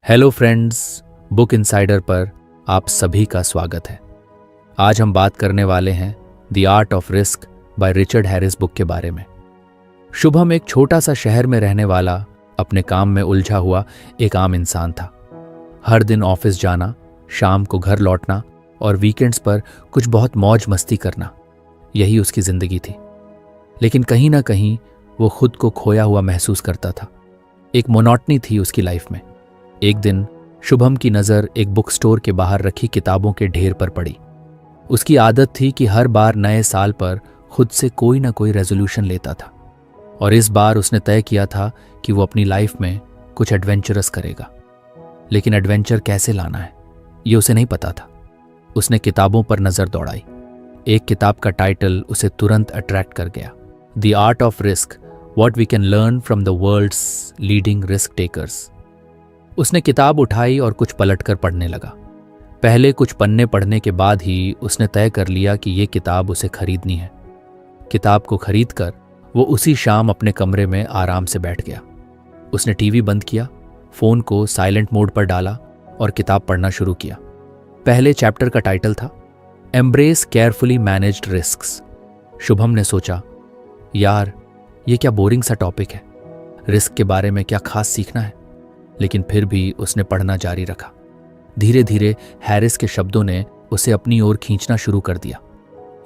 Hello friends, book insider पर आप सभी का स्वागत है। आज हम बात करने वाले हैं the art of risk by Richard Harris book के बारे में। शुभम एक छोटा सा शहर में रहने वाला, अपने काम में उलझा हुआ एक आम इंसान था। हर दिन ऑफिस जाना, शाम को घर लौटना और वीकेंड्स पर कुछ बहुत मौज मस्ती करना, यही उसकी जिंदगी थी। लेकिन कहीं ना कहीं वो खुद को खोया हुआ महसूस करता था। एक मोनोटनी थी उसकी लाइफ में। एक दिन शुभम की नज़र एक बुक स्टोर के बाहर रखी किताबों के ढेर पर पड़ी। उसकी आदत थी कि हर बार नए साल पर खुद से कोई ना कोई रेजोल्यूशन लेता था, और इस बार उसने तय किया था कि वो अपनी लाइफ में कुछ एडवेंचरस करेगा। लेकिन एडवेंचर कैसे लाना है, ये उसे नहीं पता था। उसने किताबों पर नज़र दौड़ाई। एक किताब का टाइटल उसे तुरंत अट्रैक्ट कर गया, the art of risk, what we can learn from the world's leading risk takers. उसने किताब उठाई और कुछ पलटकर पढ़ने लगा। पहले कुछ पन्ने पढ़ने के बाद ही उसने तय कर लिया कि ये किताब उसे खरीदनी है। किताब को खरीदकर वो उसी शाम अपने कमरे में आराम से बैठ गया। उसने टीवी बंद किया, फोन को साइलेंट मोड पर डाला और किताब पढ़ना शुरू किया। पहले चैप्टर का टाइटल था embrace carefully managed risks. Shubham ने सोचा, यार ये क्या बोरिंग सा टॉपिक है, रिस्क के बारे में क्या खास सीखना है। लेकिन फिर भी उसने पढ़ना जारी रखा। धीरे धीरे हैरिस के शब्दों ने उसे अपनी ओर खींचना शुरू कर दिया।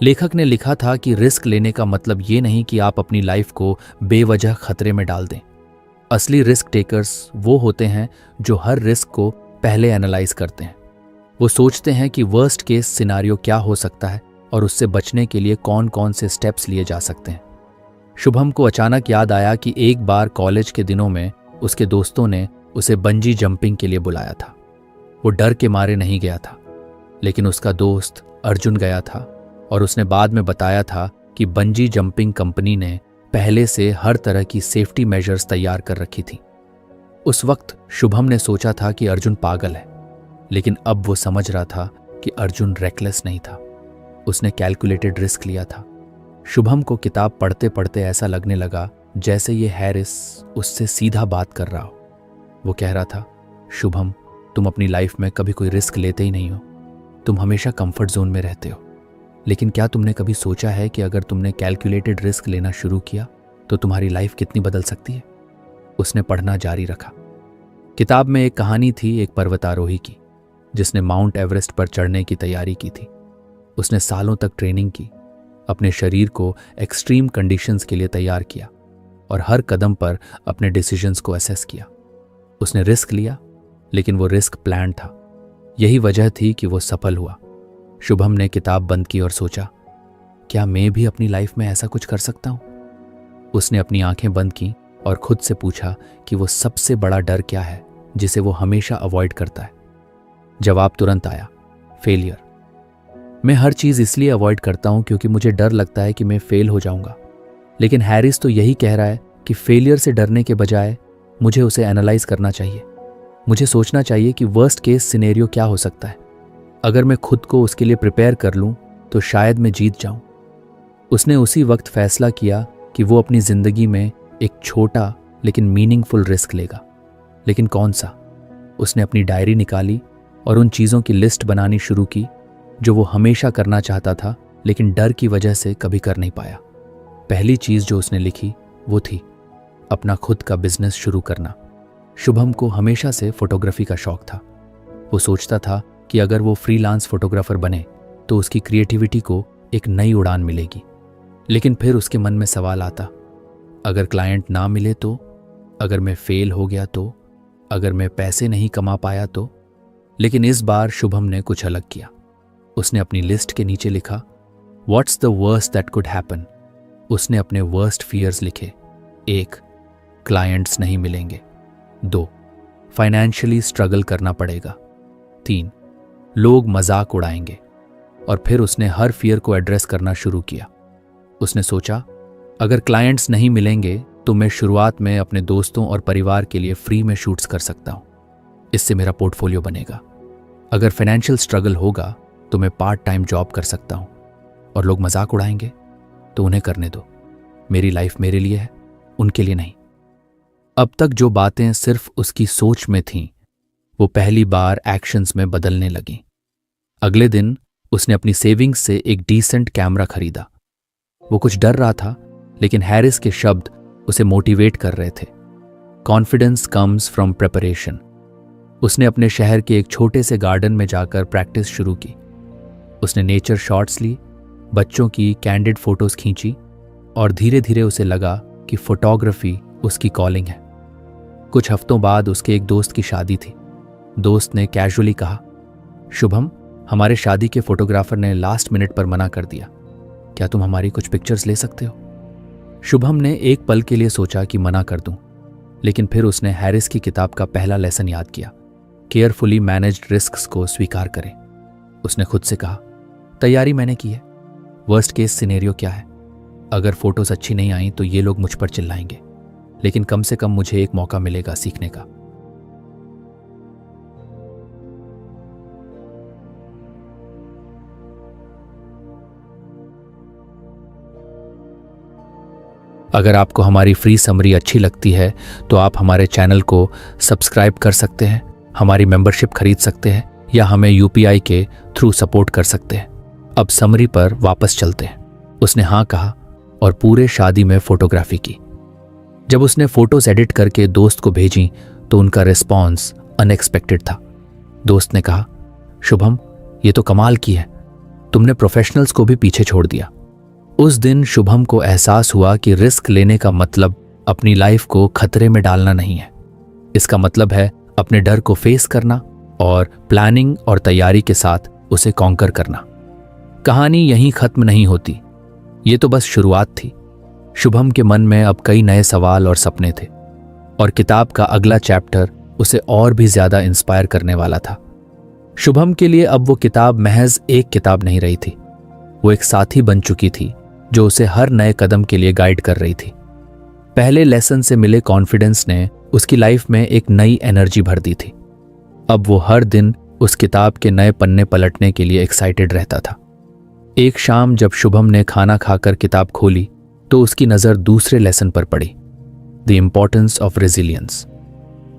लेखक ने लिखा था कि रिस्क लेने का मतलब ये नहीं कि आप अपनी लाइफ को बेवजह खतरे में डाल दें। असली रिस्क टेकर्स वो होते हैं जो हर रिस्क को पहले एनालाइज करते हैं। वो सोचते हैं कि वर्स्ट केस सिनारियो क्या हो सकता है और उससे बचने के लिए कौन कौन से स्टेप्स लिए जा सकते हैं। शुभम को अचानक याद आया कि एक बार कॉलेज के दिनों में उसके दोस्तों ने उसे बंजी जंपिंग के लिए बुलाया था। वो डर के मारे नहीं गया था, लेकिन उसका दोस्त अर्जुन गया था और उसने बाद में बताया था कि बंजी जंपिंग कंपनी ने पहले से हर तरह की सेफ्टी मेजर्स तैयार कर रखी थी। उस वक्त शुभम ने सोचा था कि अर्जुन पागल है, लेकिन अब वो समझ रहा था कि अर्जुन रेकलेस नहीं था। उसने कैलकुलेटेड रिस्क लिया था। शुभम को किताब पढ़ते पढ़ते ऐसा लगने लगा जैसे ये हैरिस उससे सीधा बात कर रहा हो। वो कह रहा था, शुभम, तुम अपनी लाइफ में कभी कोई रिस्क लेते ही नहीं हो। तुम हमेशा कंफर्ट जोन में रहते हो। लेकिन क्या तुमने कभी सोचा है कि अगर तुमने कैलकुलेटेड रिस्क लेना शुरू किया तो तुम्हारी लाइफ कितनी बदल सकती है। उसने पढ़ना जारी रखा। किताब में एक कहानी थी एक पर्वतारोही की, जिसने माउंट एवरेस्ट पर चढ़ने की तैयारी की थी। उसने सालों तक ट्रेनिंग की, अपने शरीर को एक्सट्रीम कंडीशंस के लिए तैयार किया और हर कदम पर अपने डिसीजंस को असेस किया। उसने रिस्क लिया, लेकिन वो रिस्क प्लान था। यही वजह थी कि वो सफल हुआ। शुभम ने किताब बंद की और सोचा, क्या मैं भी अपनी लाइफ में ऐसा कुछ कर सकता हूं। उसने अपनी आंखें बंद की और खुद से पूछा कि वो सबसे बड़ा डर क्या है जिसे वो हमेशा अवॉइड करता है। जवाब तुरंत आया, फेलियर। मैं हर चीज इसलिए अवॉइड करता हूं क्योंकि मुझे डर लगता है कि मैं फेल हो जाऊंगा। लेकिन हैरिस तो यही कह रहा है कि फेलियर से डरने के बजाय मुझे उसे एनालाइज करना चाहिए। मुझे सोचना चाहिए कि वर्स्ट केस सिनेरियो क्या हो सकता है। अगर मैं खुद को उसके लिए प्रिपेयर कर लूं तो शायद मैं जीत जाऊं। उसने उसी वक्त फैसला किया कि वो अपनी जिंदगी में एक छोटा लेकिन मीनिंगफुल रिस्क लेगा। लेकिन कौन सा? उसने अपनी डायरी निकाली और उन चीज़ों की लिस्ट बनानी शुरू की जो वो हमेशा करना चाहता था, लेकिन डर की वजह से कभी कर नहीं पाया। पहली चीज़ जो उसने लिखी वो थी अपना खुद का बिजनेस शुरू करना। शुभम को हमेशा से फोटोग्राफी का शौक था। वो सोचता था कि अगर वो फ्रीलांस फोटोग्राफर बने तो उसकी क्रिएटिविटी को एक नई उड़ान मिलेगी। लेकिन फिर उसके मन में सवाल आता, अगर क्लाइंट ना मिले तो, अगर मैं फेल हो गया तो, अगर मैं पैसे नहीं कमा पाया तो। लेकिन इस बार शुभम ने कुछ अलग किया। उसने अपनी लिस्ट के नीचे लिखा, what's the worst that could happen. उसने अपने वर्स्ट फियर्स लिखे। 1, क्लाइंट्स नहीं मिलेंगे। 2, फाइनेंशियली स्ट्रगल करना पड़ेगा। 3, लोग मजाक उड़ाएंगे। और फिर उसने हर फियर को एड्रेस करना शुरू किया। उसने सोचा, अगर क्लाइंट्स नहीं मिलेंगे तो मैं शुरुआत में अपने दोस्तों और परिवार के लिए फ्री में शूट्स कर सकता हूं। इससे मेरा पोर्टफोलियो बनेगा। अगर फाइनेंशियल स्ट्रगल होगा तो मैं पार्ट टाइम जॉब कर सकता हूं। और लोग मजाक उड़ाएंगे तो उन्हें करने दो। मेरी लाइफ मेरे लिए है, उनके लिए नहीं। अब तक जो बातें सिर्फ उसकी सोच में थीं, वो पहली बार एक्शंस में बदलने लगी। अगले दिन उसने अपनी सेविंग्स से एक डिसेंट कैमरा खरीदा। वो कुछ डर रहा था, लेकिन हैरिस के शब्द उसे मोटिवेट कर रहे थे। Confidence comes from preparation. उसने अपने शहर के एक छोटे से गार्डन में जाकर प्रैक्टिस शुरू की। उसने नेचर शॉट्स ली, बच्चों की कैंडिड फोटोज खींची और धीरे धीरे उसे लगा कि फोटोग्राफी उसकी कॉलिंग है। कुछ हफ्तों बाद उसके एक दोस्त की शादी थी। दोस्त ने कैजुअली कहा, शुभम, हमारे शादी के फोटोग्राफर ने लास्ट मिनट पर मना कर दिया, क्या तुम हमारी कुछ पिक्चर्स ले सकते हो? शुभम ने एक पल के लिए सोचा कि मना कर दूं, लेकिन फिर उसने हैरिस की किताब का पहला लेसन याद किया, केयरफुली मैनेज्ड रिस्क्स को स्वीकार करें। उसने खुद से कहा, तैयारी मैंने की है, वर्स्ट केस सिनेरियो क्या है? अगर फोटोज अच्छी नहीं आई तो ये लोग मुझ पर चिल्लाएंगे, लेकिन कम से कम मुझे एक मौका मिलेगा सीखने का। अगर आपको हमारी फ्री समरी अच्छी लगती है तो आप हमारे चैनल को सब्सक्राइब कर सकते हैं, हमारी मेंबरशिप खरीद सकते हैं या हमें यूपीआई के थ्रू सपोर्ट कर सकते हैं। अब समरी पर वापस चलते हैं। उसने हाँ कहा और पूरे शादी में फोटोग्राफी की। जब उसने फोटोज एडिट करके दोस्त को भेजी तो उनका रिस्पॉन्स अनएक्सपेक्टेड था। दोस्त ने कहा, शुभम, ये तो कमाल की है, तुमने प्रोफेशनल्स को भी पीछे छोड़ दिया। उस दिन शुभम को एहसास हुआ कि रिस्क लेने का मतलब अपनी लाइफ को खतरे में डालना नहीं है। इसका मतलब है अपने डर को फेस करना और प्लानिंग और तैयारी के साथ उसे कॉन्कर करना। कहानी यहीं खत्म नहीं होती, ये तो बस शुरुआत थी। शुभम के मन में अब कई नए सवाल और सपने थे और किताब का अगला चैप्टर उसे और भी ज्यादा इंस्पायर करने वाला था। शुभम के लिए अब वो किताब महज एक किताब नहीं रही थी, वो एक साथी बन चुकी थी जो उसे हर नए कदम के लिए गाइड कर रही थी। पहले लेसन से मिले कॉन्फिडेंस ने उसकी लाइफ में एक नई एनर्जी भर दी थी। अब वो हर दिन उस किताब के नए पन्ने पलटने के लिए एक्साइटेड रहता था। एक शाम जब शुभम ने खाना खाकर किताब खोली तो उसकी नज़र दूसरे लेसन पर पड़ी, द इम्पोर्टेंस ऑफ रेजिलियंस।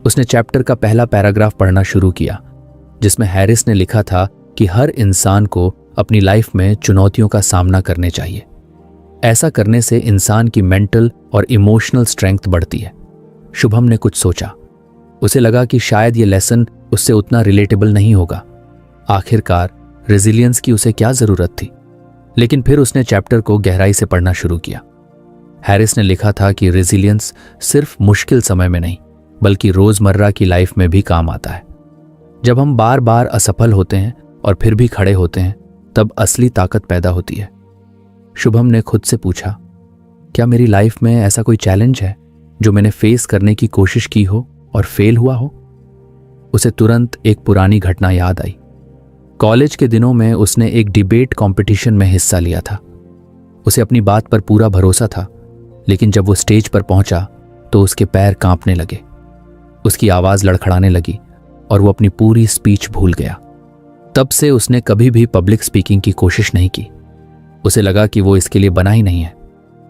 उसने चैप्टर का पहला पैराग्राफ पढ़ना शुरू किया, जिसमें हैरिस ने लिखा था कि हर इंसान को अपनी लाइफ में चुनौतियों का सामना करने चाहिए। ऐसा करने से इंसान की मेंटल और इमोशनल स्ट्रेंथ बढ़ती है। शुभम ने कुछ सोचा। उसे लगा कि शायद ये लेसन उससे उतना रिलेटेबल नहीं होगा। आखिरकार रेजिलियंस की उसे क्या जरूरत थी? लेकिन फिर उसने चैप्टर को गहराई से पढ़ना शुरू किया। हैरिस ने लिखा था कि रेजिलियंस सिर्फ मुश्किल समय में नहीं, बल्कि रोजमर्रा की लाइफ में भी काम आता है। जब हम बार बार असफल होते हैं और फिर भी खड़े होते हैं, तब असली ताकत पैदा होती है। शुभम ने खुद से पूछा, क्या मेरी लाइफ में ऐसा कोई चैलेंज है जो मैंने फेस करने की कोशिश की हो और फेल हुआ हो? उसे तुरंत एक पुरानी घटना याद आई। कॉलेज के दिनों में उसने एक डिबेट कंपटीशन में हिस्सा लिया था। उसे अपनी बात पर पूरा भरोसा था, लेकिन जब वो स्टेज पर पहुंचा तो उसके पैर कांपने लगे, उसकी आवाज लड़खड़ाने लगी और वो अपनी पूरी स्पीच भूल गया। तब से उसने कभी भी पब्लिक स्पीकिंग की कोशिश नहीं की। उसे लगा कि वो इसके लिए बना ही नहीं है।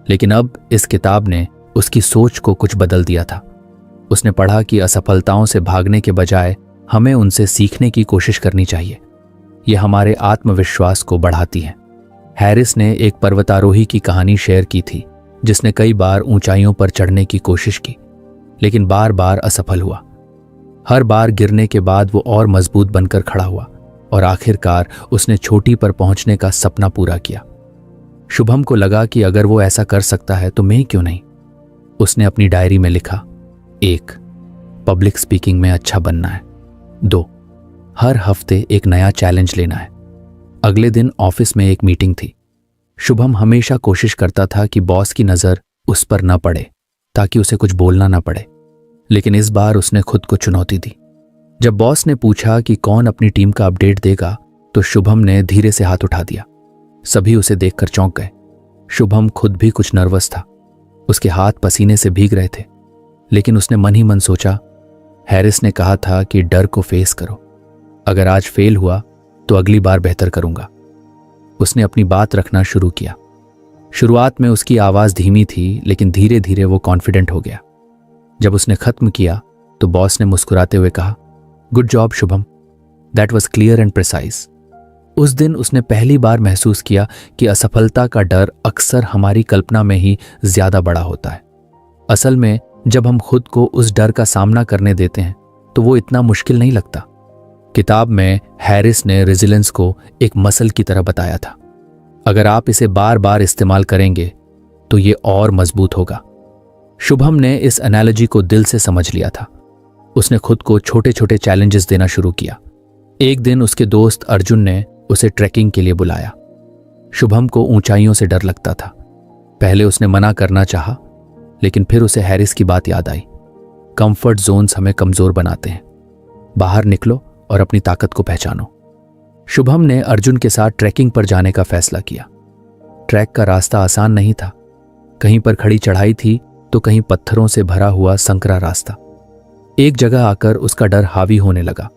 लेकिन अब इस किताब ने उसकी सोच को कुछ बदल दिया था। उसने पढ़ा कि असफलताओं से भागने के बजाय हमें उनसे सीखने की कोशिश करनी चाहिए। ये हमारे आत्मविश्वास को बढ़ाती है। हैरिस ने एक पर्वतारोही की कहानी शेयर की थी, जिसने कई बार ऊंचाइयों पर चढ़ने की कोशिश की, लेकिन बार बार असफल हुआ। हर बार गिरने के बाद वो और मजबूत बनकर खड़ा हुआ और आखिरकार उसने चोटी पर पहुंचने का सपना पूरा किया। शुभम को लगा कि अगर वो ऐसा कर सकता है तो मैं क्यों नहीं। उसने अपनी डायरी में लिखा, 1. पब्लिक स्पीकिंग में अच्छा बनना है। 2. हर हफ्ते एक नया चैलेंज लेना है। अगले दिन ऑफिस में एक मीटिंग थी। शुभम हमेशा कोशिश करता था कि बॉस की नज़र उस पर न पड़े ताकि उसे कुछ बोलना न पड़े, लेकिन इस बार उसने खुद को चुनौती दी। जब बॉस ने पूछा कि कौन अपनी टीम का अपडेट देगा तो शुभम ने धीरे से हाथ उठा दिया। सभी उसे देखकर चौंक गए। शुभम खुद भी कुछ नर्वस था, उसके हाथ पसीने से भीग रहे थे, लेकिन उसने मन ही मन सोचा, हैरिस ने कहा था कि डर को फेस करो। अगर आज फेल हुआ तो अगली बार बेहतर करूंगा। उसने अपनी बात रखना शुरू किया। शुरुआत में उसकी आवाज़ धीमी थी, लेकिन धीरे धीरे वो कॉन्फिडेंट हो गया। जब उसने खत्म किया तो बॉस ने मुस्कुराते हुए कहा, good job Shubham, that was clear and precise. उस दिन उसने पहली बार महसूस किया कि असफलता का डर अक्सर हमारी कल्पना में ही ज्यादा बड़ा होता है। असल में जब हम खुद को उस डर का सामना करने देते हैं तो वो इतना मुश्किल नहीं लगता। किताब में हैरिस ने रेजिलियंस को एक मसल की तरह बताया था। अगर आप इसे बार बार इस्तेमाल करेंगे तो ये और मजबूत होगा। शुभम ने इस एनालॉजी को दिल से समझ लिया था। उसने खुद को छोटे छोटे चैलेंजेस देना शुरू किया। एक दिन उसके दोस्त अर्जुन ने उसे ट्रैकिंग के लिए बुलाया। शुभम को ऊंचाइयों से डर लगता था। पहले उसने मना करना चाहा, लेकिन फिर उसे हैरिस की बात याद आई। कंफर्ट जोन्स हमें कमजोर बनाते हैं, बाहर निकलो और अपनी ताकत को पहचानो। शुभम ने अर्जुन के साथ ट्रैकिंग पर जाने का फैसला किया। ट्रैक का रास्ता आसान नहीं था। कहीं पर खड़ी चढ़ाई थी तो कहीं पत्थरों से भरा हुआ संकरा रास्ता। एक जगह आकर उसका डर हावी होने लगा।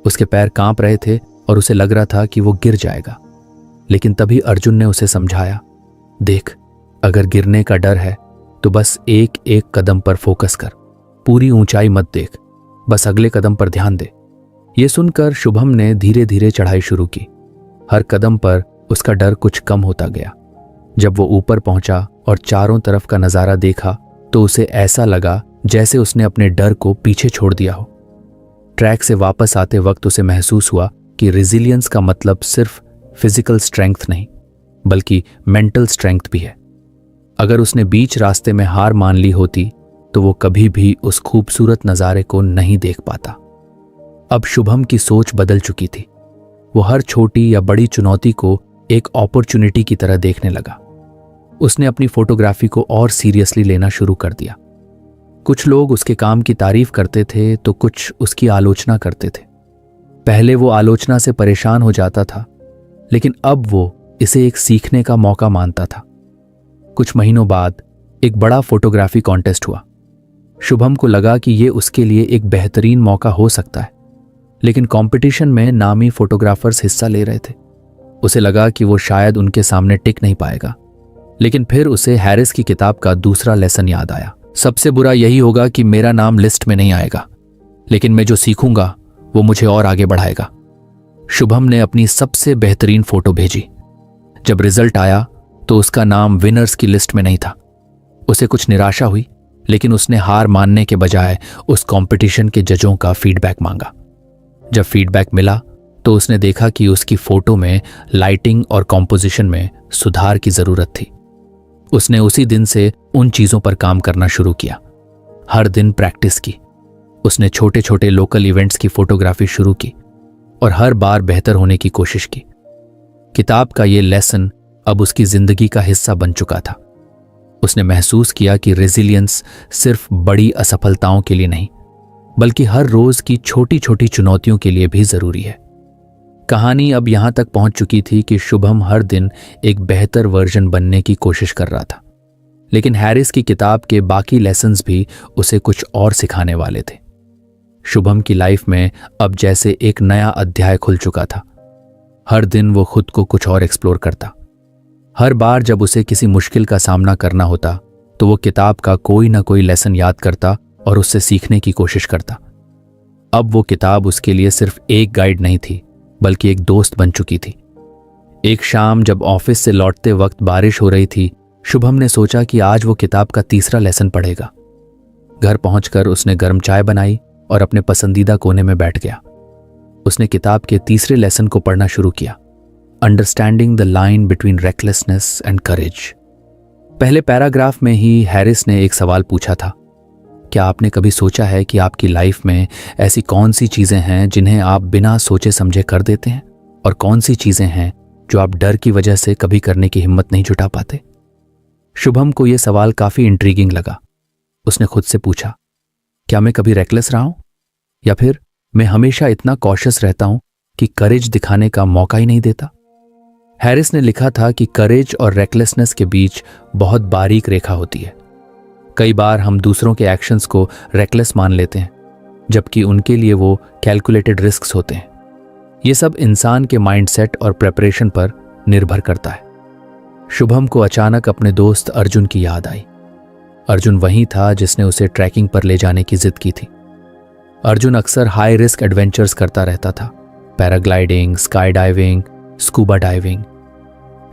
उसके पैर कांप रहे थे और उसे लग रहा था कि वो गिर जाएगा। लेकिन तभी अर्जुन ने उसे समझाया, देख, अगर गिरने का डर है तो बस एक एक कदम पर फोकस कर, पूरी ऊंचाई मत देख, बस अगले कदम पर ध्यान दे। ये सुनकर शुभम ने धीरे धीरे चढ़ाई शुरू की। हर कदम पर उसका डर कुछ कम होता गया। जब वो ऊपर पहुंचा और चारों तरफ का नजारा देखा तो उसे ऐसा लगा जैसे उसने अपने डर को पीछे छोड़ दिया हो। ट्रैक से वापस आते वक्त उसे महसूस हुआ कि रेजिलियंस का मतलब सिर्फ फिजिकल स्ट्रेंथ नहीं, बल्कि मेंटल स्ट्रेंथ भी है। अगर उसने बीच रास्ते में हार मान ली होती तो वो कभी भी उस खूबसूरत नज़ारे को नहीं देख पाता। अब शुभम की सोच बदल चुकी थी। वो हर छोटी या बड़ी चुनौती को एक अपॉर्चुनिटी की तरह देखने लगा। उसने अपनी फोटोग्राफी को और सीरियसली लेना शुरू कर दिया। कुछ लोग उसके काम की तारीफ करते थे तो कुछ उसकी आलोचना करते थे। पहले वो आलोचना से परेशान हो जाता था, लेकिन अब वो इसे एक सीखने का मौका मानता था। कुछ महीनों बाद एक बड़ा फोटोग्राफी कॉन्टेस्ट हुआ। शुभम को लगा कि ये उसके लिए एक बेहतरीन मौका हो सकता है, लेकिन कंपटीशन में नामी फोटोग्राफर्स हिस्सा ले रहे थे। उसे लगा कि वो शायद उनके सामने टिक नहीं पाएगा। लेकिन फिर उसे हैरिस की किताब का दूसरा लेसन याद आया। सबसे बुरा यही होगा कि मेरा नाम लिस्ट में नहीं आएगा, लेकिन मैं जो सीखूंगा वो मुझे और आगे बढ़ाएगा। शुभम ने अपनी सबसे बेहतरीन फोटो भेजी। जब रिजल्ट आया तो उसका नाम विनर्स की लिस्ट में नहीं था। उसे कुछ निराशा हुई, लेकिन उसने हार मानने के बजाय उस कंपटीशन के जजों का फीडबैक मांगा। जब फीडबैक मिला तो उसने देखा कि उसकी फोटो में लाइटिंग और कॉम्पोजिशन में सुधार की जरूरत थी। उसने उसी दिन से उन चीजों पर काम करना शुरू किया। हर दिन प्रैक्टिस की। उसने छोटे छोटे लोकल इवेंट्स की फोटोग्राफी शुरू की और हर बार बेहतर होने की कोशिश की। किताब का ये लेसन अब उसकी जिंदगी का हिस्सा बन चुका था। उसने महसूस किया कि रेजिलियंस सिर्फ बड़ी असफलताओं के लिए नहीं, बल्कि हर रोज की छोटी छोटी चुनौतियों के लिए भी जरूरी है। कहानी अब यहां तक पहुंच चुकी थी कि शुभम हर दिन एक बेहतर वर्जन बनने की कोशिश कर रहा था, लेकिन हैरिस की किताब के बाकी लेसन्स भी उसे कुछ और सिखाने वाले थे। शुभम की लाइफ में अब जैसे एक नया अध्याय खुल चुका था। हर दिन वो खुद को कुछ और एक्सप्लोर करता। हर बार जब उसे किसी मुश्किल का सामना करना होता तो वो किताब का कोई ना कोई लेसन याद करता और उससे सीखने की कोशिश करता। अब वो किताब उसके लिए सिर्फ एक गाइड नहीं थी, बल्कि एक दोस्त बन चुकी थी। एक शाम जब ऑफिस से लौटते वक्त बारिश हो रही थी, शुभम ने सोचा कि आज वो किताब का तीसरा लेसन पढ़ेगा। घर पहुंचकर उसने गर्म चाय बनाई और अपने पसंदीदा कोने में बैठ गया। उसने किताब के तीसरे लेसन को पढ़ना शुरू किया, understanding the line between recklessness and courage. पहले पैराग्राफ में ही हैरिस ने एक सवाल पूछा था, क्या आपने कभी सोचा है कि आपकी लाइफ में ऐसी कौन सी चीजें हैं जिन्हें आप बिना सोचे समझे कर देते हैं, और कौन सी चीजें हैं जो आप डर की वजह से कभी करने की हिम्मत नहीं जुटा पाते? शुभम को यह सवाल काफी इंट्रीगिंग लगा। उसने खुद से पूछा, क्या मैं कभी रेकलेस रहा हूं, या फिर मैं हमेशा इतना कॉशियस रहता हूं कि करेज दिखाने का मौका ही नहीं देता? हैरिस ने लिखा था कि करेज और रेकलेसनेस के बीच बहुत बारीक रेखा होती है। कई बार हम दूसरों के एक्शंस को रेकलेस मान लेते हैं, जबकि उनके लिए वो कैलकुलेटेड रिस्क्स होते हैं। ये सब इंसान के माइंडसेट और प्रेपरेशन पर निर्भर करता है। शुभम को अचानक अपने दोस्त अर्जुन की याद आई। अर्जुन वही था जिसने उसे ट्रैकिंग पर ले जाने की जिद की थी। अर्जुन अक्सर हाई रिस्क एडवेंचर्स करता रहता था, paragliding, sky diving, scuba diving.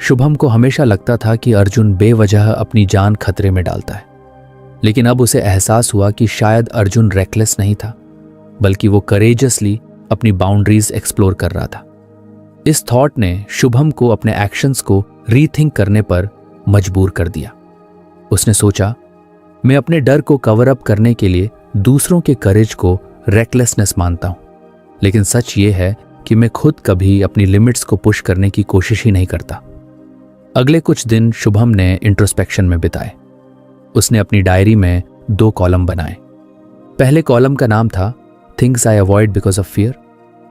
Shubham को हमेशा लगता था कि अर्जुन बेवजह अपनी जान खतरे में डालता है, लेकिन अब उसे एहसास हुआ कि शायद अर्जुन रेकलेस नहीं था, बल्कि वो करेजसली अपनी बाउंड्रीज एक्सप्लोर कर रहा था। इस थॉट ने शुभम को अपने एक्शंस को रीथिंक करने पर मजबूर कर दिया। उसने सोचा, मैं अपने डर को कवर अप करने के लिए दूसरों के करेज को रेकलेसनेस मानता हूं, लेकिन सच ये है कि मैं खुद कभी अपनी लिमिट्स को पुश करने की कोशिश ही नहीं करता। अगले कुछ दिन शुभम ने इंट्रोस्पेक्शन में बिताए। उसने अपनी डायरी में 2 कॉलम बनाए। पहले कॉलम का नाम था things I avoid because of fear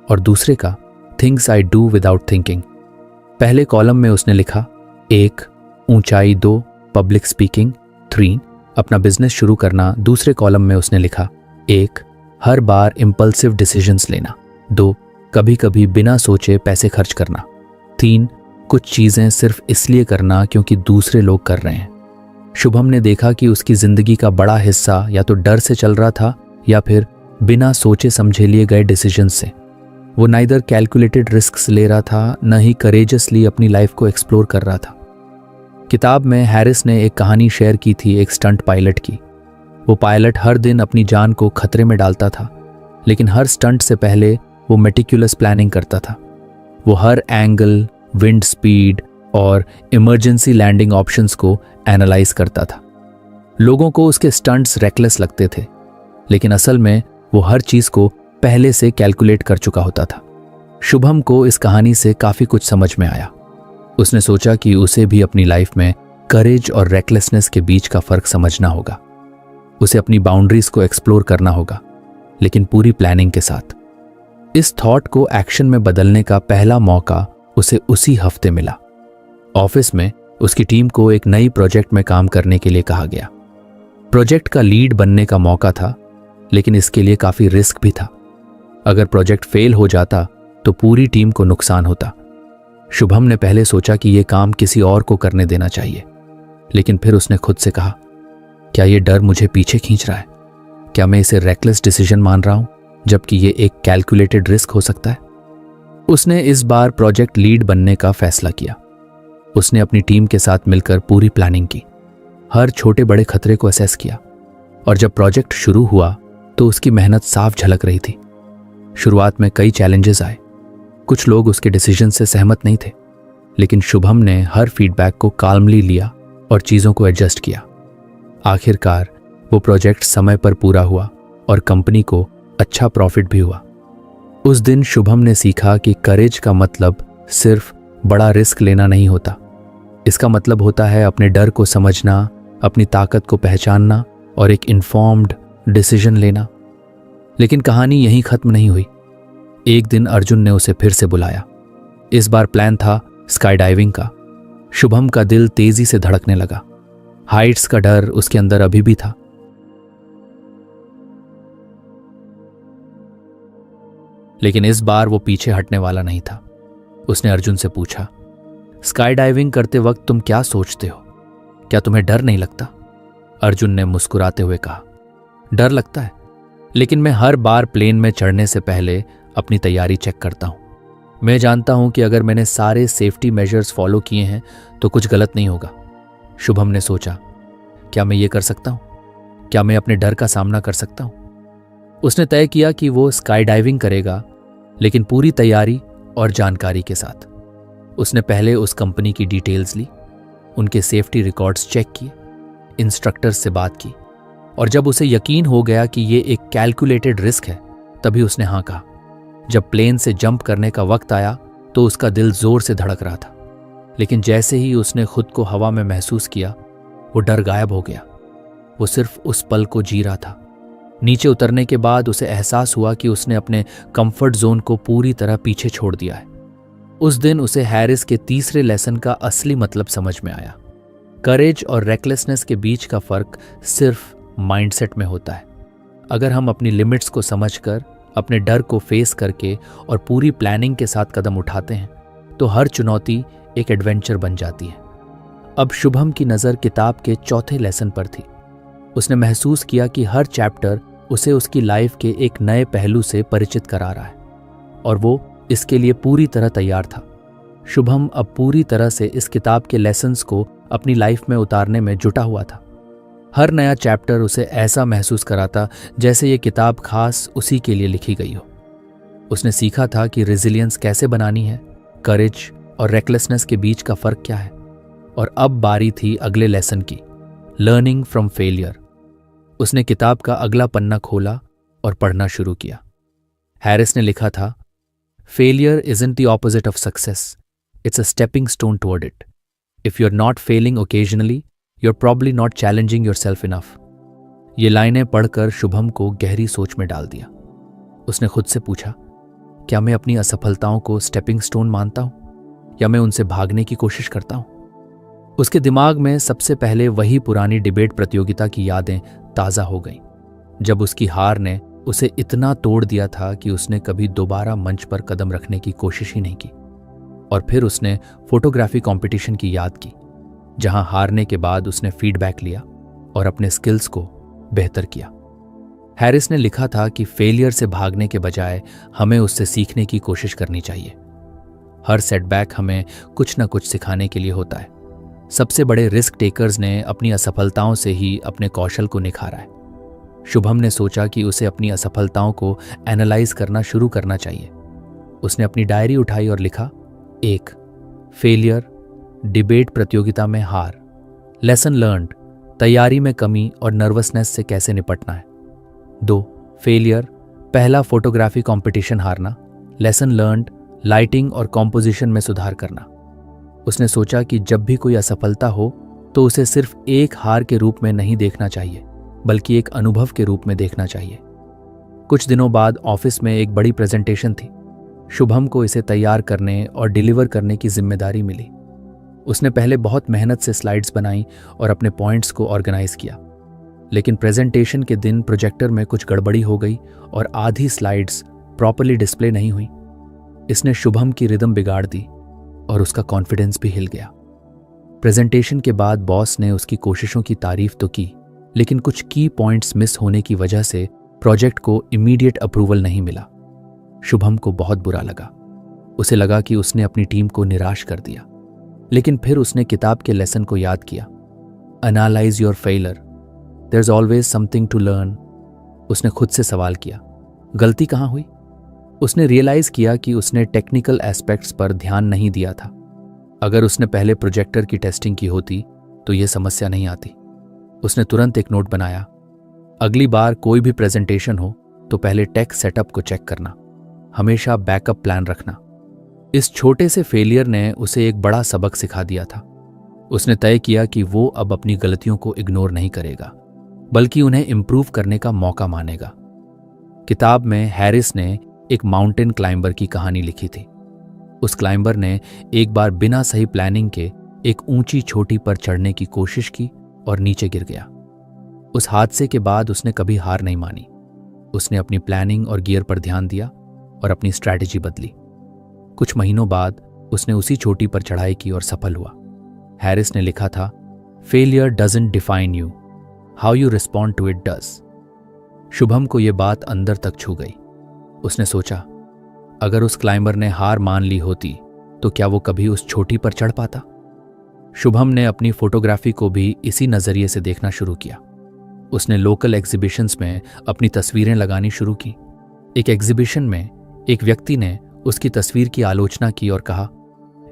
और दूसरे का things I do without thinking. पहले कॉलम में उसने लिखा 1 ऊंचाई, 2 पब्लिक स्पीकिंग, 3 अपना बिजनेस शुरू करना। दूसरे कॉलम में उसने लिखा 1 हर बार इम्पल्सिव डिसीजंस लेना, 2 कभी कभी बिना सोचे पैसे खर्च करना, 3 कुछ चीजें सिर्फ इसलिए करना क्योंकि दूसरे लोग कर रहे हैं। शुभम ने देखा कि उसकी जिंदगी का बड़ा हिस्सा या तो डर से चल रहा था या फिर बिना सोचे समझे लिए गए डिसीजंस से। वो नाइदर कैलकुलेटेड रिस्क्स ले रहा था, न ही करेजसली अपनी लाइफ को एक्सप्लोर कर रहा था। किताब में हैरिस ने एक कहानी शेयर की थी एक स्टंट पायलट की। वो पायलट हर दिन अपनी जान को खतरे में डालता था, लेकिन हर स्टंट से पहले वो मेटिकुलस प्लानिंग करता था। वो हर एंगल, विंड स्पीड और इमरजेंसी लैंडिंग ऑप्शंस को एनालाइज करता था। लोगों को उसके स्टंट्स रेकलेस लगते थे, लेकिन असल में वो हर चीज को पहले से कैलकुलेट कर चुका होता था। शुभम को इस कहानी से काफी कुछ समझ में आया। उसने सोचा कि उसे भी अपनी लाइफ में करेज और रेकलेसनेस के बीच का फर्क समझना होगा। उसे अपनी बाउंड्रीज को एक्सप्लोर करना होगा, लेकिन पूरी प्लानिंग के साथ। इस थॉट को एक्शन में बदलने का पहला मौका उसे उसी हफ्ते मिला। ऑफिस में उसकी टीम को एक नई प्रोजेक्ट में काम करने के लिए कहा गया। प्रोजेक्ट का लीड बनने का मौका था, लेकिन इसके लिए काफी रिस्क भी था। अगर प्रोजेक्ट फेल हो जाता तो पूरी टीम को नुकसान होता। शुभम ने पहले सोचा कि यह काम किसी और को करने देना चाहिए, लेकिन फिर उसने खुद से कहा, क्या यह डर मुझे पीछे खींच रहा है? क्या मैं इसे रेकलेस डिसीजन मान रहा हूं, जबकि यह एक कैलकुलेटेड रिस्क हो सकता है? उसने इस बार प्रोजेक्ट लीड बनने का फैसला किया। उसने अपनी टीम के साथ मिलकर पूरी प्लानिंग की, हर छोटे बड़े खतरे को असेस किया, और जब प्रोजेक्ट शुरू हुआ तो उसकी मेहनत साफ झलक रही थी। शुरुआत में कई चैलेंजेस आए। कुछ लोग उसके डिसीजन से सहमत नहीं थे, लेकिन शुभम ने हर फीडबैक को काल्मली लिया और चीजों को एडजस्ट किया। आखिरकार वो प्रोजेक्ट समय पर पूरा हुआ और कंपनी को अच्छा प्रॉफिट भी हुआ। उस दिन शुभम ने सीखा कि करेज का मतलब सिर्फ बड़ा रिस्क लेना नहीं होता। इसका मतलब होता है अपने डर को समझना, अपनी ताकत को पहचानना और एक इन्फॉर्म्ड डिसीजन लेना। लेकिन कहानी यहीं खत्म नहीं हुई। एक दिन अर्जुन ने उसे फिर से बुलाया। इस बार प्लान था स्काई डाइविंग का। शुभम का दिल तेजी से धड़कने लगा। हाइट्स का डर उसके अंदर अभी भी था। लेकिन इस बार वो पीछे हटने वाला नहीं था। उसने अर्जुन से पूछा, स्काई डाइविंग करते वक्त तुम क्या सोचते हो? क्या तुम्हें डर नहीं लगता? अर्जुन ने मुस्कुराते हुए कहा, डर लगता है, लेकिन मैं हर बार प्लेन में चढ़ने से पहले अपनी तैयारी चेक करता हूं। मैं जानता हूं कि अगर मैंने सारे सेफ्टी मेजर्स फॉलो किए हैं तो कुछ गलत नहीं होगा। शुभम ने सोचा, क्या मैं ये कर सकता हूं? क्या मैं अपने डर का सामना कर सकता हूं? उसने तय किया कि वो स्काई डाइविंग करेगा, लेकिन पूरी तैयारी और जानकारी के साथ। उसने पहले उस कंपनी की डिटेल्स ली, उनके सेफ्टी रिकॉर्ड्स चेक किए, इंस्ट्रक्टर्स से बात की, और जब उसे यकीन हो गया कि ये एक कैलकुलेटेड रिस्क है, तभी उसने हाँ कहा। जब प्लेन से जंप करने का वक्त आया तो उसका दिल जोर से धड़क रहा था, लेकिन जैसे ही उसने खुद को हवा में महसूस किया, वो डर गायब हो गया। वो सिर्फ उस पल को जी रहा था। नीचे उतरने के बाद उसे एहसास हुआ कि उसने अपने कंफर्ट जोन को पूरी तरह पीछे छोड़ दिया है। उस दिन उसे हैरिस के तीसरे लेसन का असली मतलब समझ में आया। करेज और रेकलेसनेस के बीच का फर्क सिर्फ माइंडसेट में होता है। अगर हम अपनी लिमिट्स को समझकर, अपने डर को फेस करके और पूरी प्लानिंग के साथ कदम उठाते हैं, तो हर चुनौती एक एडवेंचर बन जाती है। अब शुभम की नज़र किताब के चौथे लेसन पर थी। उसने महसूस किया कि हर चैप्टर उसे उसकी लाइफ के एक नए पहलू से परिचित करा रहा है और वो इसके लिए पूरी तरह तैयार था। शुभम अब पूरी तरह से इस किताब के लेसन्स को अपनी लाइफ में उतारने में जुटा हुआ था। हर नया चैप्टर उसे ऐसा महसूस कराता जैसे ये किताब खास उसी के लिए लिखी गई हो। उसने सीखा था कि रेजिलियंस कैसे बनानी है, करेज और रेकलेसनेस के बीच का फर्क क्या है। और अब बारी थी अगले लेसन की, लर्निंग फ्रॉम फेलियर। उसने किताब का अगला पन्ना खोला और पढ़ना शुरू किया। हैरिस ने लिखा था, failure isn't the opposite of success, it's a stepping stone toward it. If you are not failing occasionally, you are probably not challenging yourself enough. ये लाइनें पढ़कर शुभम को गहरी सोच में डाल दिया। उसने खुद से पूछा, क्या मैं अपनी असफलताओं को स्टेपिंग स्टोन मानता हूं या मैं उनसे भागने की कोशिश करता हूं? उसके दिमाग में सबसे पहले वही पुरानी डिबेट प्रतियोगिता की यादें ताज़ा हो गईं, जब उसकी हार ने उसे इतना तोड़ दिया था कि उसने कभी दोबारा मंच पर कदम रखने की कोशिश ही नहीं की। और फिर उसने फोटोग्राफी कंपटीशन की याद की, जहां हारने के बाद उसने फीडबैक लिया और अपने स्किल्स को बेहतर किया। हैरिस ने लिखा था कि फेलियर से भागने के बजाय हमें उससे सीखने की कोशिश करनी चाहिए। हर सेटबैक हमें कुछ न कुछ सिखाने के लिए होता है। सबसे बड़े रिस्क टेकर्स ने अपनी असफलताओं से ही अपने कौशल को निखारा है। शुभम ने सोचा कि उसे अपनी असफलताओं को एनालाइज करना शुरू करना चाहिए। उसने अपनी डायरी उठाई और लिखा, 1. फेलियर, डिबेट प्रतियोगिता में हार। लेसन लर्न्ड, तैयारी में कमी और नर्वसनेस से कैसे निपटना है। 2. फेलियर, पहला फोटोग्राफी कंपटीशन हारना। लेसन लर्न्ड, लाइटिंग और कॉम्पोजिशन में सुधार करना। उसने सोचा कि जब भी कोई असफलता हो तो उसे सिर्फ एक हार के रूप में नहीं देखना चाहिए, बल्कि एक अनुभव के रूप में देखना चाहिए। कुछ दिनों बाद ऑफिस में एक बड़ी प्रेजेंटेशन थी। शुभम को इसे तैयार करने और डिलीवर करने की जिम्मेदारी मिली। उसने पहले बहुत मेहनत से स्लाइड्स बनाई और अपने पॉइंट्स को ऑर्गेनाइज किया, लेकिन प्रेजेंटेशन के दिन प्रोजेक्टर में कुछ गड़बड़ी हो गई और आधी स्लाइड्स प्रॉपर्ली डिस्प्ले नहीं हुई। इसने शुभम की रिदम बिगाड़ दी और उसका कॉन्फिडेंस भी हिल गया। प्रेजेंटेशन के बाद बॉस ने उसकी कोशिशों की तारीफ तो की, लेकिन कुछ की पॉइंट्स मिस होने की वजह से प्रोजेक्ट को इमीडिएट अप्रूवल नहीं मिला। शुभम को बहुत बुरा लगा। उसे लगा कि उसने अपनी टीम को निराश कर दिया। लेकिन फिर उसने किताब के लेसन को याद किया, analyse your failure, there is always something to learn. उसने खुद से सवाल किया, गलती कहाँ हुई? उसने रियलाइज किया कि उसने टेक्निकल एस्पेक्ट्स पर ध्यान नहीं दिया था। अगर उसने पहले प्रोजेक्टर की टेस्टिंग की होती तो यह समस्या नहीं आती। उसने तुरंत एक नोट बनाया, अगली बार कोई भी प्रेजेंटेशन हो तो पहले टेक सेटअप को चेक करना, हमेशा बैकअप प्लान रखना। इस छोटे से फेलियर ने उसे एक बड़ा सबक सिखा दिया था। उसने तय किया कि वो अब अपनी गलतियों को इग्नोर नहीं करेगा, बल्कि उन्हें इम्प्रूव करने का मौका मानेगा। किताब में हैरिस ने एक माउंटेन क्लाइंबर की कहानी लिखी थी। उस क्लाइंबर ने एक बार बिना सही प्लानिंग के एक ऊंची चोटी पर चढ़ने की कोशिश की और नीचे गिर गया। उस हादसे के बाद उसने कभी हार नहीं मानी। उसने अपनी प्लानिंग और गियर पर ध्यान दिया और अपनी स्ट्रैटेजी बदली। कुछ महीनों बाद उसने उसी चोटी पर चढ़ाई की और सफल हुआ। हैरिस ने लिखा था, failure doesn't define you, how you respond to it does. Shubham को यह बात अंदर तक छू गई। उसने सोचा, अगर उस क्लाइंबर ने हार मान ली होती तो क्या वो कभी उस चोटी पर चढ़ पाता? शुभम ने अपनी फोटोग्राफी को भी इसी नजरिए से देखना शुरू किया। उसने लोकल एग्जीबिशंस में अपनी तस्वीरें लगानी शुरू की। एक एग्जीबिशन में एक व्यक्ति ने उसकी तस्वीर की आलोचना की और कहा,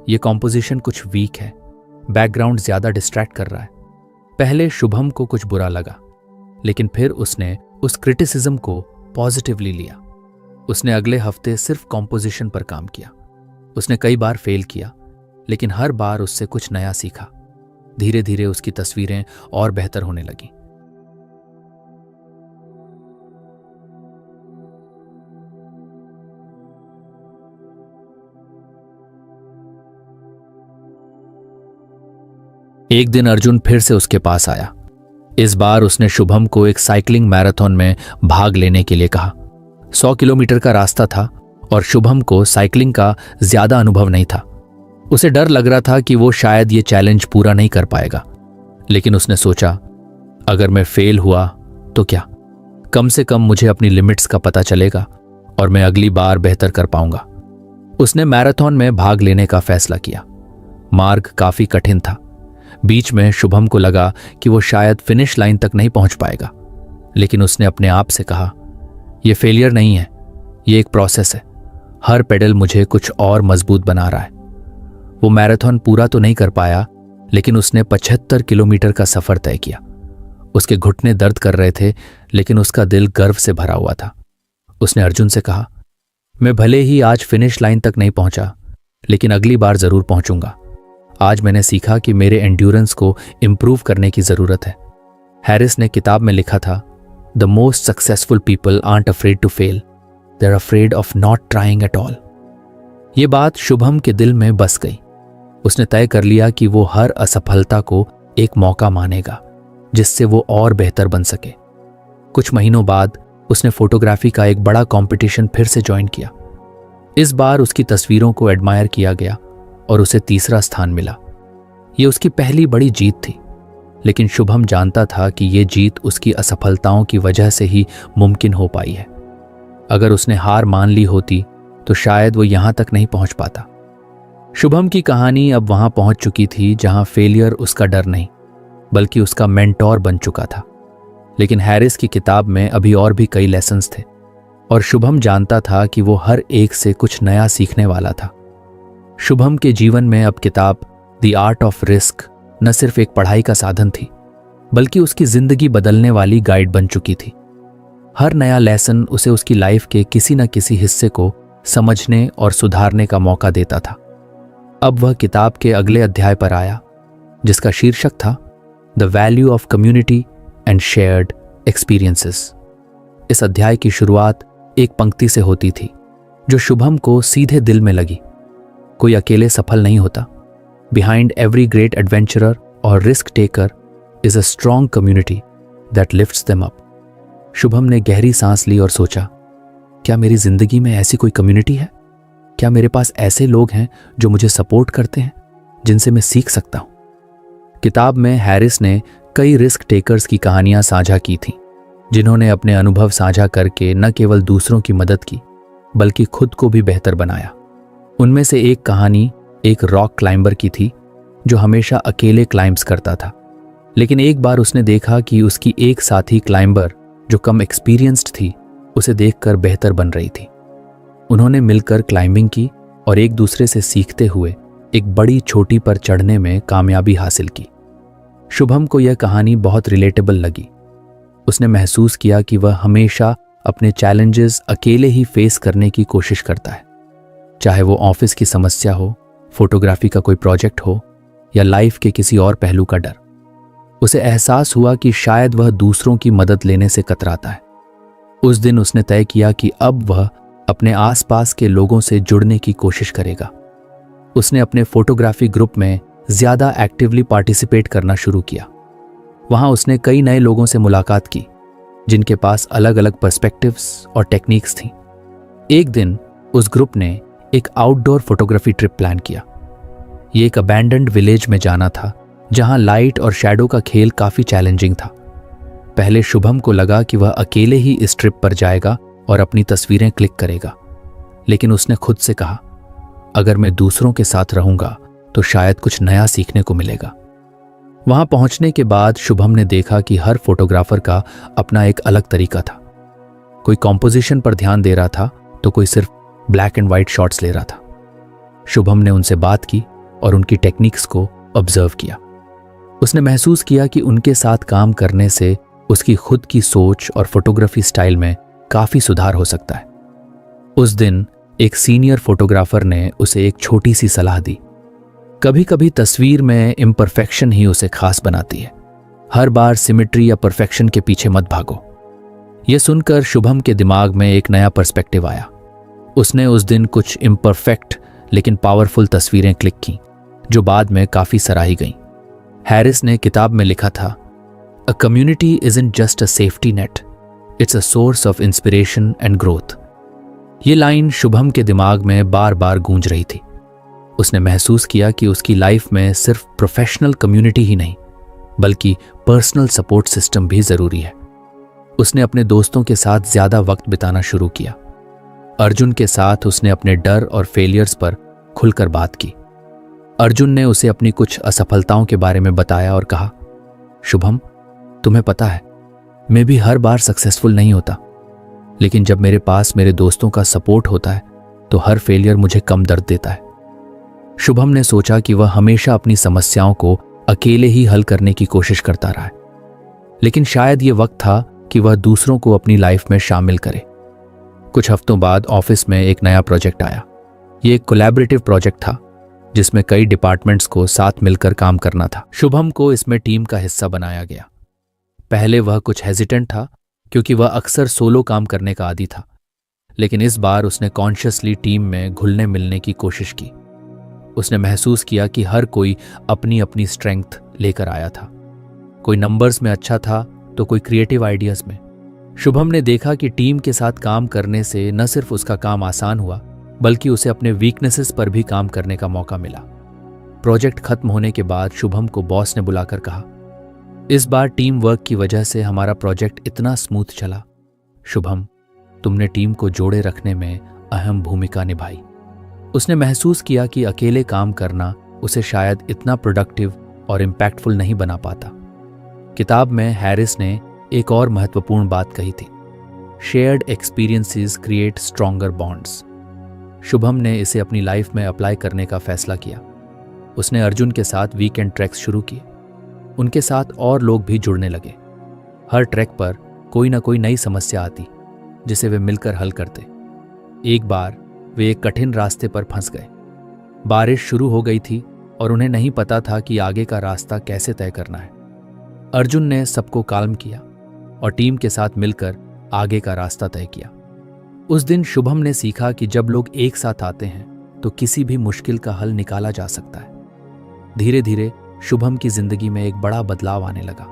यह कॉम्पोजिशन कुछ वीक है, बैकग्राउंड ज्यादा डिस्ट्रैक्ट कर रहा है। पहले शुभम को कुछ बुरा लगा, लेकिन फिर उसने उस क्रिटिसिज्म को पॉजिटिवली लिया। उसने अगले हफ्ते सिर्फ कॉम्पोजिशन पर काम किया। उसने कई बार फेल किया, लेकिन हर बार उससे कुछ नया सीखा। धीरे धीरे उसकी तस्वीरें और बेहतर होने लगीं। एक दिन अर्जुन फिर से उसके पास आया। इस बार उसने शुभम को एक साइकिलिंग मैराथन में भाग लेने के लिए कहा। 100 किलोमीटर का रास्ता था और शुभम को साइकिलिंग का ज्यादा अनुभव नहीं था। उसे डर लग रहा था कि वो शायद ये चैलेंज पूरा नहीं कर पाएगा। लेकिन उसने सोचा, अगर मैं फेल हुआ तो क्या? कम से कम मुझे अपनी लिमिट्स का पता चलेगा और मैं अगली बार बेहतर कर पाऊंगा। उसने मैराथन में भाग लेने का फैसला किया। मार्ग काफी कठिन था। बीच में शुभम को लगा कि वो शायद फिनिश लाइन तक नहीं पहुंच पाएगा, लेकिन उसने अपने आप से कहा, यह फेलियर नहीं है, ये एक प्रोसेस है। हर पेडल मुझे कुछ और मजबूत बना रहा है। वो मैराथन पूरा तो नहीं कर पाया, लेकिन उसने 75 किलोमीटर का सफर तय किया। उसके घुटने दर्द कर रहे थे, लेकिन उसका दिल गर्व से भरा हुआ था। उसने अर्जुन से कहा, मैं भले ही आज फिनिश लाइन तक नहीं पहुंचा, लेकिन अगली बार जरूर पहुंचूंगा। आज मैंने सीखा कि मेरे एंड्योरेंस को इंप्रूव करने की जरूरत है। हैरिस ने किताब में लिखा था, the most successful people aren't afraid to fail, they are afraid of not trying at all. ये बात शुभम के दिल में बस गई। उसने तय कर लिया कि वो हर असफलता को एक मौका मानेगा, जिससे वो और बेहतर बन सके। कुछ महीनों बाद उसने फोटोग्राफी का एक बड़ा कंपटीशन फिर से ज्वाइन किया। इस बार उसकी तस्वीरों को एडमायर किया गया और उसे तीसरा स्थान मिला। ये उसकी पहली बड़ी जीत थी, लेकिन शुभम जानता था कि ये जीत उसकी असफलताओं की वजह से ही मुमकिन हो पाई है। अगर उसने हार मान ली होती तो शायद वो यहां तक नहीं पहुंच पाता। शुभम की कहानी अब वहां पहुंच चुकी थी जहां फेलियर उसका डर नहीं, बल्कि उसका मेंटोर बन चुका था। लेकिन हैरिस की किताब में अभी और भी कई लेसन्स थे, और शुभम जानता था कि वो हर एक से कुछ नया सीखने वाला था। शुभम के जीवन में अब किताब द आर्ट ऑफ रिस्क न सिर्फ एक पढ़ाई का साधन थी, बल्कि उसकी जिंदगी बदलने वाली गाइड बन चुकी थी। हर नया लेसन उसे उसकी लाइफ के किसी न किसी हिस्से को समझने और सुधारने का मौका देता था। अब वह किताब के अगले अध्याय पर आया, जिसका शीर्षक था the value of community and shared experiences. इस अध्याय की शुरुआत एक पंक्ति से होती थी, जो शुभम को सीधे दिल में लगी। कोई अकेले सफल नहीं होता। बिहाइंड एवरी ग्रेट एडवेंचरर और risk taker is a strong community that lifts them up. Shubham ने गहरी सांस ली और सोचा, क्या मेरी जिंदगी में ऐसी कोई कम्युनिटी है? क्या मेरे पास ऐसे लोग हैं जो मुझे सपोर्ट करते हैं, जिनसे मैं सीख सकता हूं? किताब में हैरिस ने कई रिस्क टेकर्स की कहानियां साझा की थीं, जिन्होंने अपने अनुभव साझा करके न केवल दूसरों की मदद की, बल्कि खुद को भी बेहतर बनाया। उनमें से एक कहानी एक रॉक क्लाइंबर की थी, जो हमेशा अकेले क्लाइंब्स करता था। लेकिन एक बार उसने देखा कि उसकी एक साथी क्लाइंबर, जो कम एक्सपीरियंस्ड थी, उसे देखकर बेहतर बन रही थी। उन्होंने मिलकर क्लाइंबिंग की और एक दूसरे से सीखते हुए एक बड़ी चोटी पर चढ़ने में कामयाबी हासिल की। शुभम को यह कहानी बहुत रिलेटेबल लगी। उसने महसूस किया कि वह हमेशा अपने चैलेंजेस अकेले ही फेस करने की कोशिश करता है, चाहे वो ऑफिस की समस्या हो, फोटोग्राफी का कोई प्रोजेक्ट हो, या लाइफ के किसी और पहलू का डर। उसे एहसास हुआ कि शायद वह दूसरों की मदद लेने से कतराता है। उस दिन उसने तय किया कि अब वह अपने आसपास के लोगों से जुड़ने की कोशिश करेगा। उसने अपने फोटोग्राफी ग्रुप में ज्यादा एक्टिवली पार्टिसिपेट करना शुरू किया। वहां उसने कई नए लोगों से मुलाकात की, जिनके पास अलग अलग पर्सपेक्टिव्स और टेक्निक्स थीं। एक दिन उस ग्रुप ने एक आउटडोर फोटोग्राफी ट्रिप प्लान किया। ये एक अबैंडन्ड विलेज में जाना था, जहां लाइट और शैडो का खेल काफी चैलेंजिंग था। पहले शुभम को लगा कि वह अकेले ही इस ट्रिप पर जाएगा और अपनी तस्वीरें क्लिक करेगा, लेकिन उसने खुद से कहा, अगर मैं दूसरों के साथ रहूंगा तो शायद कुछ नया सीखने को मिलेगा। वहां पहुंचने के बाद शुभम ने देखा कि हर फोटोग्राफर का अपना एक अलग तरीका था। कोई कॉम्पोजिशन पर ध्यान दे रहा था, तो कोई सिर्फ ब्लैक एंड व्हाइट शॉट्स ले रहा था। शुभम ने उनसे बात की और उनकी टेक्निक्स को ऑब्जर्व किया। उसने महसूस किया कि उनके साथ काम करने से उसकी खुद की सोच और फोटोग्राफी स्टाइल में काफी सुधार हो सकता है। उस दिन एक सीनियर फोटोग्राफर ने उसे एक छोटी सी सलाह दी। कभी कभी तस्वीर में इम्परफेक्शन ही उसे खास बनाती है। हर बार सिमेट्री या परफेक्शन के पीछे मत भागो। यह सुनकर शुभम के दिमाग में एक नया पर्सपेक्टिव आया। उसने उस दिन कुछ इम्परफेक्ट लेकिन पावरफुल तस्वीरें क्लिक की, जो बाद में काफी सराही गईं। हैरिस ने किताब में लिखा था, a community isn't just a safety net, it's a source of inspiration and growth. ये लाइन शुभम के दिमाग में बार बार गूंज रही थी। उसने महसूस किया कि उसकी लाइफ में सिर्फ प्रोफेशनल कम्युनिटी ही नहीं, बल्कि पर्सनल सपोर्ट सिस्टम भी जरूरी है। उसने अपने दोस्तों के साथ ज्यादा वक्त बिताना शुरू किया। अर्जुन के साथ उसने अपने डर और फेलियर्स पर खुलकर बात की। अर्जुन ने उसे अपनी कुछ असफलताओं के बारे में बताया और कहा, शुभम, तुम्हें पता है, मैं भी हर बार सक्सेसफुल नहीं होता, लेकिन जब मेरे पास मेरे दोस्तों का सपोर्ट होता है तो हर फेलियर मुझे कम दर्द देता है। शुभम ने सोचा कि वह हमेशा अपनी समस्याओं को अकेले ही हल करने की कोशिश करता रहा है, लेकिन शायद ये वक्त था कि वह दूसरों को अपनी लाइफ में शामिल करे। कुछ हफ्तों बाद ऑफिस में एक नया प्रोजेक्ट आया। ये एक कोलैबोरेटिव प्रोजेक्ट था जिसमें कई डिपार्टमेंट्स को साथ मिलकर काम करना था। शुभम को इसमें टीम का हिस्सा बनाया गया। पहले वह कुछ हेजिटेंट था क्योंकि वह अक्सर सोलो काम करने का आदी था, लेकिन इस बार उसने कॉन्शियसली टीम में घुलने मिलने की कोशिश की। उसने महसूस किया कि हर कोई अपनी अपनी स्ट्रेंथ लेकर आया था। कोई नंबर्स में अच्छा था तो कोई क्रिएटिव आइडियाज में। शुभम ने देखा कि टीम के साथ काम करने से न सिर्फ उसका काम आसान हुआ, बल्कि उसे अपने वीकनेसेस पर भी काम करने का मौका मिला। प्रोजेक्ट खत्म होने के बाद शुभम को बॉस ने बुलाकर कहा, इस बार टीम वर्क की वजह से हमारा प्रोजेक्ट इतना स्मूथ चला। शुभम, तुमने टीम को जोड़े रखने में अहम भूमिका निभाई। उसने महसूस किया कि अकेले काम करना उसे शायद इतना प्रोडक्टिव और इम्पैक्टफुल नहीं बना पाता। किताब में हैरिस ने एक और महत्वपूर्ण बात कही थी, shared experiences create stronger bonds. Shubham ने इसे अपनी लाइफ में अप्लाई करने का फैसला किया। उसने अर्जुन के साथ वीकेंड ट्रैक्स शुरू किए। उनके साथ और लोग भी जुड़ने लगे। हर ट्रैक पर कोई ना कोई नई समस्या आती जिसे वे मिलकर हल करते। एक बार वे एक कठिन रास्ते पर फंस गए। बारिश शुरू हो गई थी और उन्हें नहीं पता था कि आगे का रास्ता कैसे तय करना है। अर्जुन ने सबको काल्म किया और टीम के साथ मिलकर आगे का रास्ता तय किया। उस दिन शुभम ने सीखा कि जब लोग एक साथ आते हैं तो किसी भी मुश्किल का हल निकाला जा सकता है। धीरे धीरे शुभम की जिंदगी में एक बड़ा बदलाव आने लगा।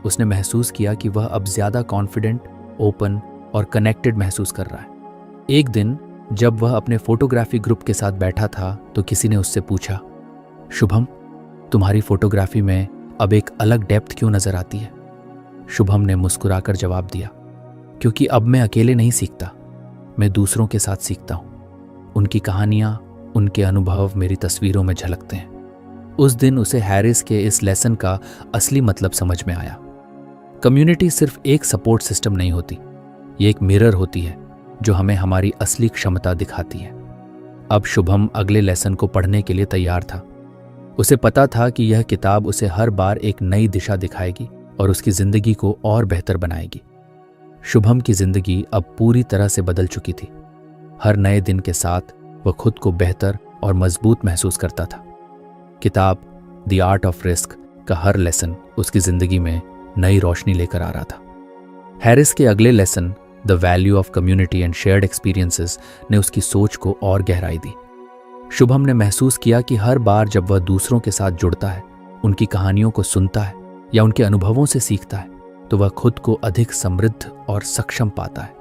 उसने महसूस किया कि वह अब ज्यादा कॉन्फिडेंट, ओपन और कनेक्टेड महसूस कर रहा है। एक दिन जब वह अपने फोटोग्राफी ग्रुप के साथ बैठा था तो किसी ने उससे पूछा, शुभम, तुम्हारी फोटोग्राफी में अब एक अलग डेप्थ क्यों नजर आती है? शुभम ने मुस्कुराकर जवाब दिया, क्योंकि अब मैं अकेले नहीं सीखता, मैं दूसरों के साथ सीखता हूं। उनकी कहानियां, उनके अनुभव मेरी तस्वीरों में झलकते हैं। उस दिन उसे हैरिस के इस लेसन का असली मतलब समझ में आया। कम्युनिटी सिर्फ एक सपोर्ट सिस्टम नहीं होती, ये एक मिरर होती है जो हमें हमारी असली क्षमता दिखाती है। अब शुभम अगले लेसन को पढ़ने के लिए तैयार था। उसे पता था कि यह किताब उसे हर बार एक नई दिशा दिखाएगी और उसकी जिंदगी को और बेहतर बनाएगी। शुभम की जिंदगी अब पूरी तरह से बदल चुकी थी। हर नए दिन के साथ वह खुद को बेहतर और मजबूत महसूस करता था। किताब द आर्ट ऑफ रिस्क का हर लेसन उसकी जिंदगी में नई रोशनी लेकर आ रहा था। हैरिस के अगले lesson the value of community and shared experiences ने उसकी सोच को और गहराई दी। शुभम ने महसूस किया कि हर बार जब वह दूसरों के साथ जुड़ता है, उनकी कहानियों को सुनता है या उनके अनुभवों से सीखता है, तो वह खुद को अधिक समृद्ध और सक्षम पाता है।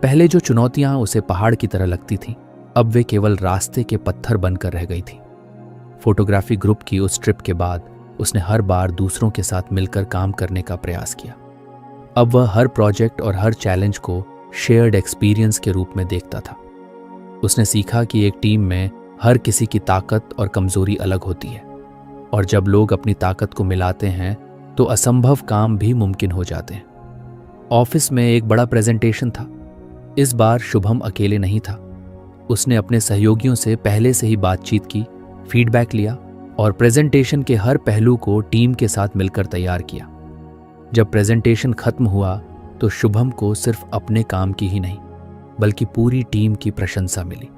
पहले जो चुनौतियां उसे पहाड़ की तरह लगती थीं, अब वे केवल रास्ते के पत्थर बनकर रह गई थीं। फोटोग्राफी ग्रुप की उस ट्रिप के बाद उसने हर बार दूसरों के साथ मिलकर काम करने का प्रयास किया। अब वह हर प्रोजेक्ट और हर चैलेंज को शेयर्ड एक्सपीरियंस के रूप में देखता था। उसने सीखा कि एक टीम में हर किसी की ताकत और कमजोरी अलग होती है, और जब लोग अपनी ताकत को मिलाते हैं तो असंभव काम भी मुमकिन हो जाते हैं। ऑफिस में एक बड़ा प्रेजेंटेशन था। इस बार शुभम अकेले नहीं था। उसने अपने सहयोगियों से पहले से ही बातचीत की, फीडबैक लिया और प्रेजेंटेशन के हर पहलू को टीम के साथ मिलकर तैयार किया। जब प्रेजेंटेशन खत्म हुआ तो शुभम को सिर्फ अपने काम की ही नहीं बल्कि पूरी टीम की प्रशंसा मिली।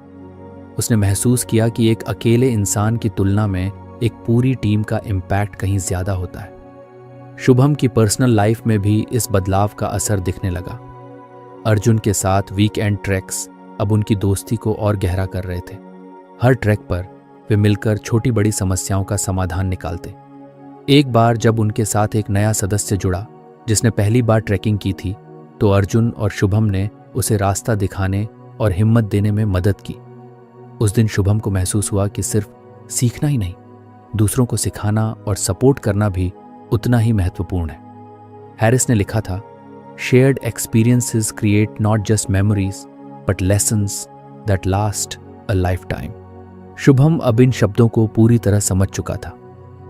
उसने महसूस किया कि एक अकेले इंसान की तुलना में एक पूरी टीम का इम्पैक्ट कहीं ज्यादा होता है। शुभम की पर्सनल लाइफ में भी इस बदलाव का असर दिखने लगा। अर्जुन के साथ वीकेंड ट्रैक्स अब उनकी दोस्ती को और गहरा कर रहे थे। हर ट्रैक पर वे मिलकर छोटी बड़ी समस्याओं का समाधान निकालते। एक बार जब उनके साथ एक नया सदस्य जुड़ा जिसने पहली बार ट्रैकिंग की थी, तो अर्जुन और शुभम ने उसे रास्ता दिखाने और हिम्मत देने में मदद की। उस दिन शुभम को महसूस हुआ कि सिर्फ सीखना ही नहीं, दूसरों को सिखाना और सपोर्ट करना भी उतना ही महत्वपूर्ण है। हैरिस ने लिखा था, Shared experiences create not just memories, but lessons that last a lifetime. Shubham अब इन शब्दों को पूरी तरह समझ चुका था।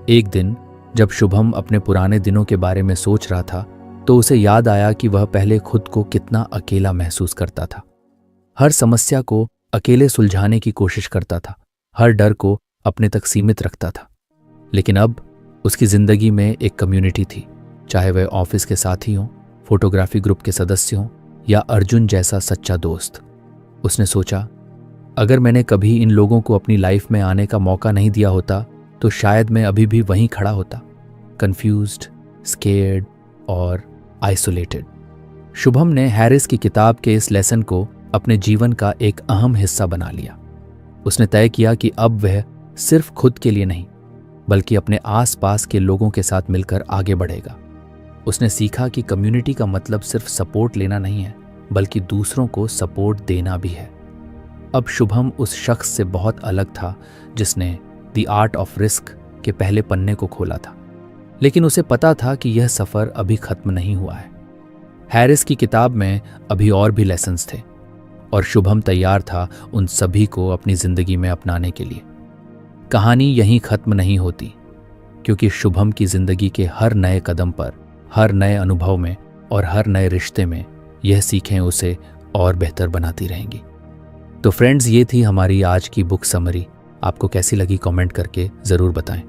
एक दिन जब शुभम अपने पुराने दिनों के बारे में सोच रहा था तो उसे याद आया कि वह पहले खुद को कितना अकेला महसूस करता था। हर समस्या को अकेले सुलझाने की कोशिश करता था, हर डर को अपने तक सीमित रखता था। लेकिन अब उसकी जिंदगी में एक कम्युनिटी थी, चाहे वह ऑफिस के साथी हों, फोटोग्राफी ग्रुप के सदस्य हों या अर्जुन जैसा सच्चा दोस्त। उसने सोचा, अगर मैंने कभी इन लोगों को अपनी लाइफ में आने का मौका नहीं दिया होता तो शायद मैं अभी भी वहीं खड़ा होता, कंफ्यूज्ड, स्केर्ड और आइसोलेटेड। शुभम ने हैरिस की किताब के इस लेसन को अपने जीवन का एक अहम हिस्सा बना लिया। उसने तय किया कि अब वह सिर्फ खुद के लिए नहीं बल्कि अपने आसपास के लोगों के साथ मिलकर आगे बढ़ेगा। उसने सीखा कि कम्युनिटी का मतलब सिर्फ सपोर्ट लेना नहीं है बल्कि दूसरों को सपोर्ट देना भी है। अब शुभम उस शख्स से बहुत अलग था जिसने द आर्ट ऑफ रिस्क के पहले पन्ने को खोला था, लेकिन उसे पता था कि यह सफर अभी खत्म नहीं हुआ है। हैरिस की किताब में अभी और भी लेसन्स थे और शुभम तैयार था उन सभी को अपनी जिंदगी में अपनाने के लिए। कहानी यहीं खत्म नहीं होती, क्योंकि शुभम की जिंदगी के हर नए कदम पर, हर नए अनुभव में और हर नए रिश्ते में यह सीखें उसे और बेहतर बनाती रहेंगी। तो फ्रेंड्स, ये थी हमारी आज की बुक समरी। आपको कैसी लगी कमेंट करके ज़रूर बताएं।